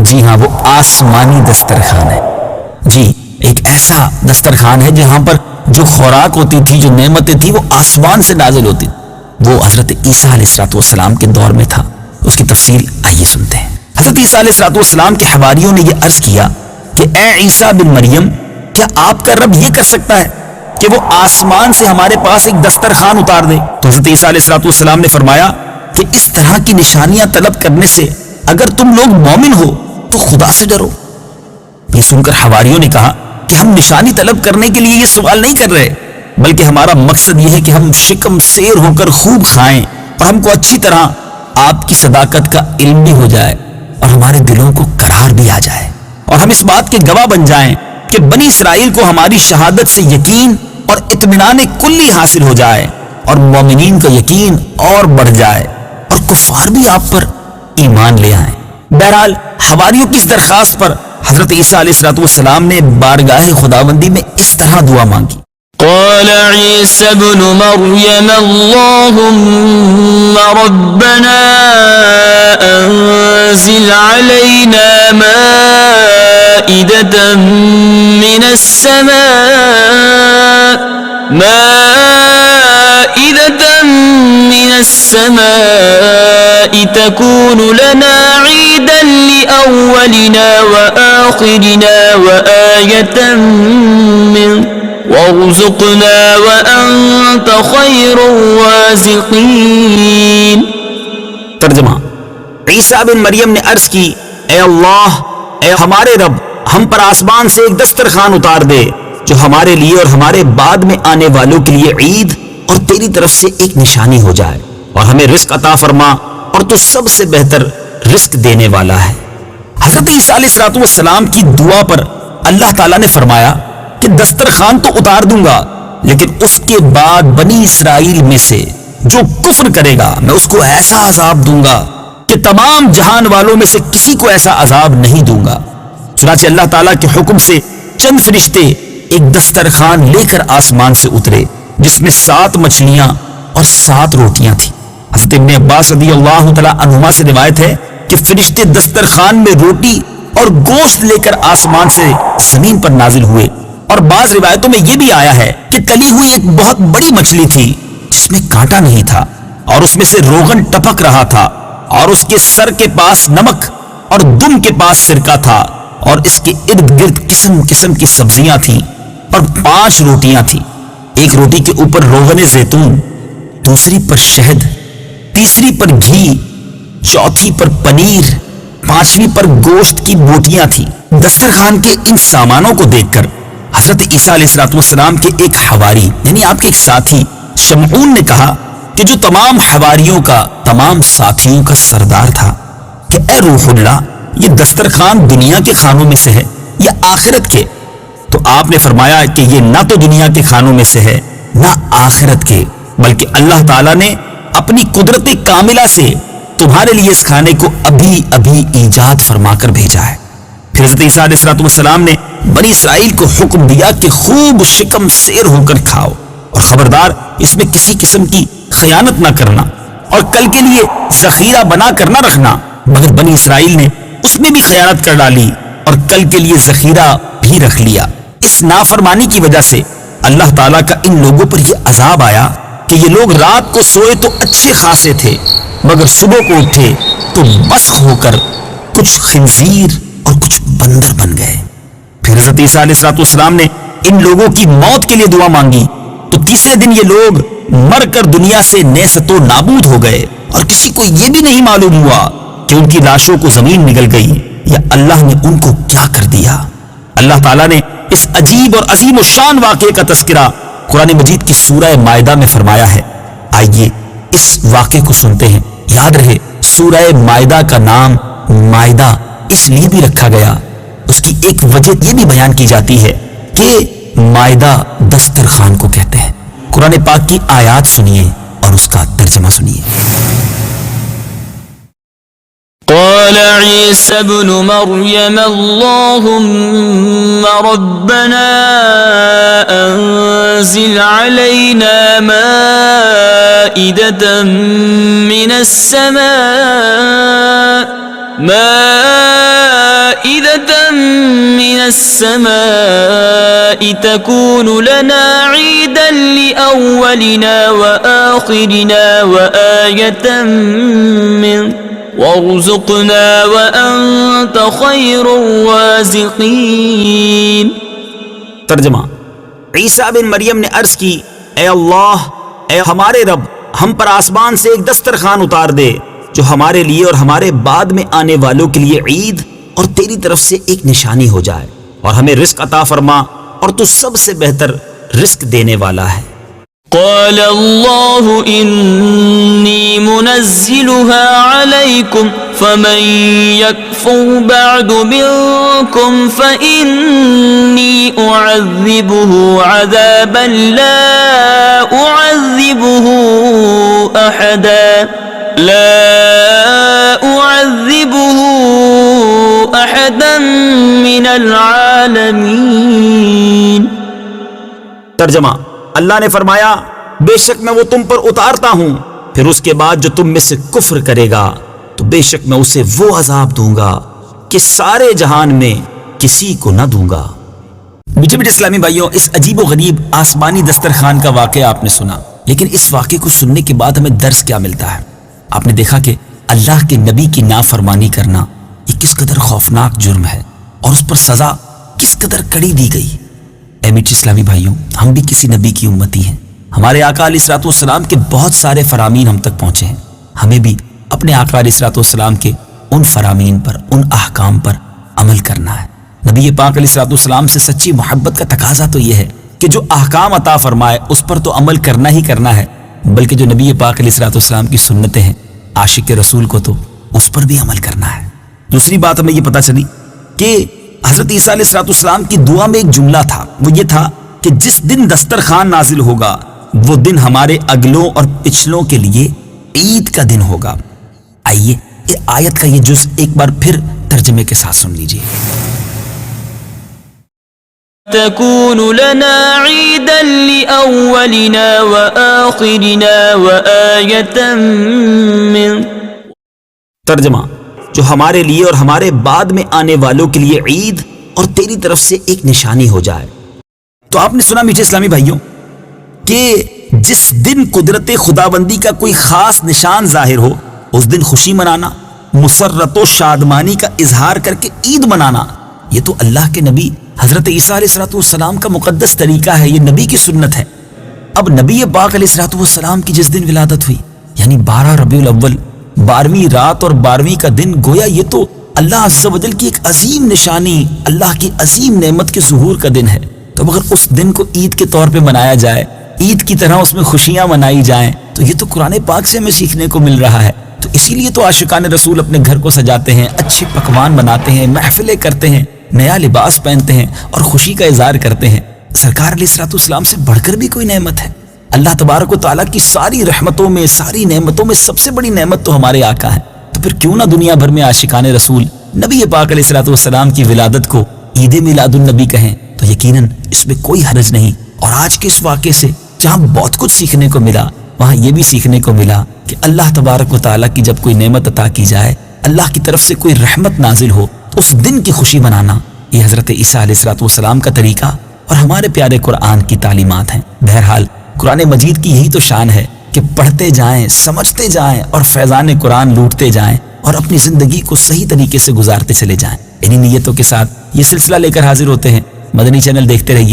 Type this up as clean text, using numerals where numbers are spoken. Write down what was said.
جی ہاں، وہ آسمانی دسترخوان ہے. جی، ایک ایسا دسترخوان ہے جہاں پر جو خوراک ہوتی تھی، جو نعمتیں تھی، وہ آسمان سے نازل ہوتی تھی. وہ حضرت عیسیٰ علیہ السلام کے دور میں تھا. اس کی تفصیل آئیے سنتے ہیں. حضرت عیسیٰ علیہ السلام کے حواریوں نے یہ عرض کیا کہ اے عیسیٰ بن مریم، کیا آپ کا رب یہ کر سکتا ہے کہ وہ آسمان سے ہمارے پاس ایک دسترخوان اتار دے؟ تو حضرت عیسیٰ علیہ السلام نے فرمایا کہ اس طرح کی نشانیاں طلب کرنے سے اگر تم لوگ مومن ہو تو خدا سے ڈرو. یہ سن کر حواریوں نے کہا کہ ہم نشانی طلب کرنے کے لیے یہ سوال نہیں کر رہے، بلکہ ہمارا مقصد یہ ہے کہ ہم شکم سیر ہو کر خوب کھائیں اور ہم کو اچھی طرح آپ کی صداقت کا علم بھی ہو جائے اور ہمارے دلوں کو قرار بھی آ جائے، اور ہم اس بات کے گواہ بن جائیں کہ بنی اسرائیل کو ہماری شہادت سے یقین اور اطمینان کلی حاصل ہو جائے اور مومنین کا یقین اور بڑھ جائے اور کفار بھی آپ پر ایمان لے آئیں. بہرحال حواریوں کی اس درخواست پر حضرت عیسیٰ علیہ السلام نے بارگاہ خداوندی میں اس طرح دعا مانگی. قال عيسى ابن مريم اللهم ربنا أنزل علينا مائدة من السماء تكون لنا عيدا لأولنا وآخرنا وآية منك وارزقنا وأنت خير الرازقين. ترجمہ: عیسیٰ بن مریم نے عرض کی، اے اللہ، اے ہمارے رب، ہم پر آسمان سے ایک دسترخوان اتار دے جو ہمارے لیے اور ہمارے بعد میں آنے والوں کے لیے عید اور تیری طرف سے ایک نشانی ہو جائے، اور ہمیں رزق عطا فرما، اور تو سب سے بہتر رزق دینے والا ہے. حضرت عیسیٰ علیہ السلام کی دعا پر اللہ تعالیٰ نے فرمایا کہ دسترخوان تو اتار دوں گا، لیکن اس کے بعد بنی اسرائیل میں سے جو کفر کرے گا میں اس کو ایسا عذاب دوں گا کہ تمام جہان والوں میں سے کسی کو ایسا عذاب نہیں دوں گا. چنانچہ اللہ تعالیٰ کے حکم سے چند فرشتے ایک دسترخوان لے کر آسمان سے اترے جس میں 7 مچھلیاں اور 7 روٹیاں تھیں. حضرت ابن عباس رضی اللہ تعالیٰ عنہما سے روایت ہے کہ فرشتے دسترخوان میں روٹی اور گوشت لے کر آسمان سے زمین پر نازل ہوئے، اور بعض روایتوں میں یہ بھی آیا ہے کہ تلی ہوئی ایک بہت بڑی مچھلی تھی جس میں کانٹا نہیں تھا، اور اس میں سے روغن ٹپک رہا تھا، اور اس کے سر کے پاس نمک اور دم کے پاس سرکہ تھا، اور اس کے ارد گرد قسم قسم کی سبزیاں تھیں، اور 5 روٹیاں تھیں. ایک روٹی کے اوپر روغن زیتون، دوسری پر شہد، تیسری پر گھی، چوتھی پر پنیر، 5ویں پر گوشت کی بوٹیاں تھیں. دسترخوان کے ان سامانوں کو دیکھ کر حضرت عیسیٰ علیہ السلام کے ایک حواری یعنی آپ کے ایک ساتھی شمعون نے کہا کہ جو تمام حواریوں کا، تمام ساتھیوں کا سردار تھا، کہ اے روح اللہ، یہ دسترخوان دنیا کے کھانوں میں سے ہے یا آخرت کے؟ تو آپ نے فرمایا کہ یہ نہ تو دنیا کے کھانوں میں سے ہے نہ آخرت کے، بلکہ اللہ تعالیٰ نے اپنی قدرت کاملہ سے تمہارے لیے اس کھانے کو ابھی ابھی ایجاد فرما کر بھیجا ہے. پھر حضرت عیسیٰ علیہ السلام نے بنی اسرائیل کو حکم دیا کہ خوب شکم سیر ہو کر کھاؤ، اور خبردار اس میں کسی قسم کی خیانت نہ کرنا، اور کل کے لیے ذخیرہ بنا کر نہ رکھنا. مگر بنی اسرائیل نے اس میں بھی خیانت کر ڈالی اور کل کے لیے ذخیرہ بھی رکھ لیا. اس نافرمانی کی وجہ سے اللہ تعالیٰ کا ان لوگوں پر یہ عذاب آیا کہ یہ لوگ رات کو سوئے تو اچھے خاصے تھے، مگر صبح کو اٹھے تو مسخ ہو کر کچھ خنزیر اور کچھ بندر بن گئے. پھر حضرت عیسیٰ علیہ السلام نے ان لوگوں کی موت کے لیے دعا مانگی تو تیسرے دن یہ لوگ مر کر دنیا سے نیست و نابود ہو گئے، اور کسی کو یہ بھی نہیں معلوم ہوا کہ ان کی لاشوں کو زمین نگل گئی یا اللہ نے ان کو کیا کر دیا. اللہ تعالیٰ نے اس عجیب اور عظیم و شان واقعے کا تذکرہ قرآن مجید کی سورہ مائدہ میں فرمایا ہے. آئیے اس واقعے کو سنتے ہیں. یاد رہے سورہ مائدہ کا نام مائدہ اس لیے بھی رکھا گیا، اس کی ایک وجہ یہ بھی بیان کی جاتی ہے کہ مائدہ دسترخوان کو کہتے ہیں. قرآن پاک کی آیات سنیے اور اس کا ترجمہ سنیے. قال عيسى ابن مريم اللهم ربنا أنزل علينا مائدة من السماء السماء تكون لنا عيدا لأولنا وآخرنا وآية منك وارزقنا وأنت خير الرازقين. ترجمہ: عیسیٰ بن مریم نے عرض کی، اے اللہ، اے ہمارے رب، ہم پر آسمان سے ایک دسترخوان اتار دے جو ہمارے لیے اور ہمارے بعد میں آنے والوں کے لیے عید اور تیری طرف سے ایک نشانی ہو جائے، اور ہمیں رزق عطا فرما، اور تو سب سے بہتر رزق دینے والا ہے. قال الله إني منزلها عليكم فمن يكفر بعد منكم فإني أعذبه عذابا لا أعذبه أحدا من العالمين. ترجمہ: اللہ نے فرمایا، بے شک میں وہ تم پر اتارتا ہوں، پھر اس کے بعد جو تم میں سے کفر کرے گا تو بے شک میں اسے وہ عذاب دوں گا کہ سارے جہان میں کسی کو نہ دوں گا. میٹھے میٹھے اسلامی بھائیوں، اس عجیب و غریب آسمانی دسترخوان کا واقعہ آپ نے سنا، لیکن اس واقعے کو سننے کے بعد ہمیں درس کیا ملتا ہے؟ آپ نے دیکھا کہ اللہ کے نبی کی نافرمانی کرنا یہ کس قدر خوفناک جرم ہے اور اس پر سزا کس قدر کڑی دی گئی. اے میٹھے اسلامی بھائیوں، ہم بھی کسی نبی کی امتی ہیں. ہمارے آقا علیہ الصلوۃ والسلام کے بہت سارے فرامین ہم تک پہنچے ہیں. ہمیں بھی اپنے آقا علیہ الصلوۃ والسلام کے ان فرامین پر، ان احکام پر عمل کرنا ہے. نبی پاک علیہ الصلوۃ والسلام سے سچی محبت کا تقاضا تو یہ ہے کہ جو احکام عطا فرمائے اس پر تو عمل کرنا ہی کرنا ہے، بلکہ جو نبی پاک علیہ الصلوۃ والسلام کی سنتیں ہیں، عاشق رسول کو تو اس پر بھی عمل کرنا ہے. دوسری بات ہمیں یہ پتہ چلی کہ حضرت عیسیٰ علیہ الصلوۃ والسلام کی دعا میں ایک جملہ تھا، وہ یہ تھا کہ جس دن دسترخوان نازل ہوگا وہ دن ہمارے اگلوں اور پچھلوں کے لیے عید کا دن ہوگا. آئیے آیت کا یہ جز ایک بار پھر ترجمے کے ساتھ سن لیجیے. تكون لنا عيدا لأولنا وآخرنا وآية منك. ترجمہ: جو ہمارے لیے اور ہمارے بعد میں آنے والوں کے لیے عید اور تیری طرف سے ایک نشانی ہو جائے. تو آپ نے سنا میٹھے اسلامی بھائیوں کہ جس دن قدرت خداوندی کا کوئی خاص نشان ظاہر ہو اس دن خوشی منانا، مسرت و شادمانی کا اظہار کر کے عید منانا، یہ تو اللہ کے نبی حضرت عیسیٰ علیہ الصلوۃ والسلام کا مقدس طریقہ ہے، یہ نبی کی سنت ہے. اب نبی پاک علیہ الصلوۃ والسلام کی جس دن ولادت ہوئی یعنی 12 ربیع الاول، 12ویں رات اور 12ویں کا دن، گویا یہ تو اللہ عز و جل کی ایک عظیم نشانی، اللہ کی عظیم نعمت کے ظہور کا دن ہے. تو اگر اس دن کو عید کے طور پہ منایا جائے، عید کی طرح اس میں خوشیاں منائی جائیں، تو یہ تو قرآن پاک سے ہمیں سیکھنے کو مل رہا ہے. تو اسی لیے تو عاشقان رسول اپنے گھر کو سجاتے ہیں، اچھے پکوان بناتے ہیں، محفلیں کرتے ہیں، نیا لباس پہنتے ہیں اور خوشی کا اظہار کرتے ہیں. سرکار علیہ الصلوۃ والسلام سے بڑھ کر بھی کوئی نعمت ہے؟ اللہ تبارک و تعالیٰ کی ساری رحمتوں میں، ساری نعمتوں میں سب سے بڑی نعمت تو ہمارے آقا ہے. تو پھر کیوں نہ دنیا بھر میں عاشقان رسول نبی پاک علیہ الصلوۃ والسلام کی ولادت کو عید میلاد النبی کہیں؟ تو یقیناً اس میں کوئی حرج نہیں. اور آج کے اس واقعے سے جہاں بہت کچھ سیکھنے کو ملا، وہاں یہ بھی سیکھنے کو ملا کہ اللہ تبارک و تعالیٰ کی جب کوئی نعمت عطا کی جائے، اللہ کی طرف سے کوئی رحمت نازل ہو، تو اس دن کی خوشی منانا یہ حضرت عیسیٰ علیہ الصلوۃ والسلام کا طریقہ اور ہمارے پیارے قرآن کی تعلیمات ہیں. بہرحال قرآن مجید کی یہی تو شان ہے کہ پڑھتے جائیں، سمجھتے جائیں اور فیضان قرآن لوٹتے جائیں اور اپنی زندگی کو صحیح طریقے سے گزارتے چلے جائیں. انہی نیتوں کے ساتھ یہ سلسلہ لے کر حاضر ہوتے ہیں. مدنی چینل دیکھتے رہیے.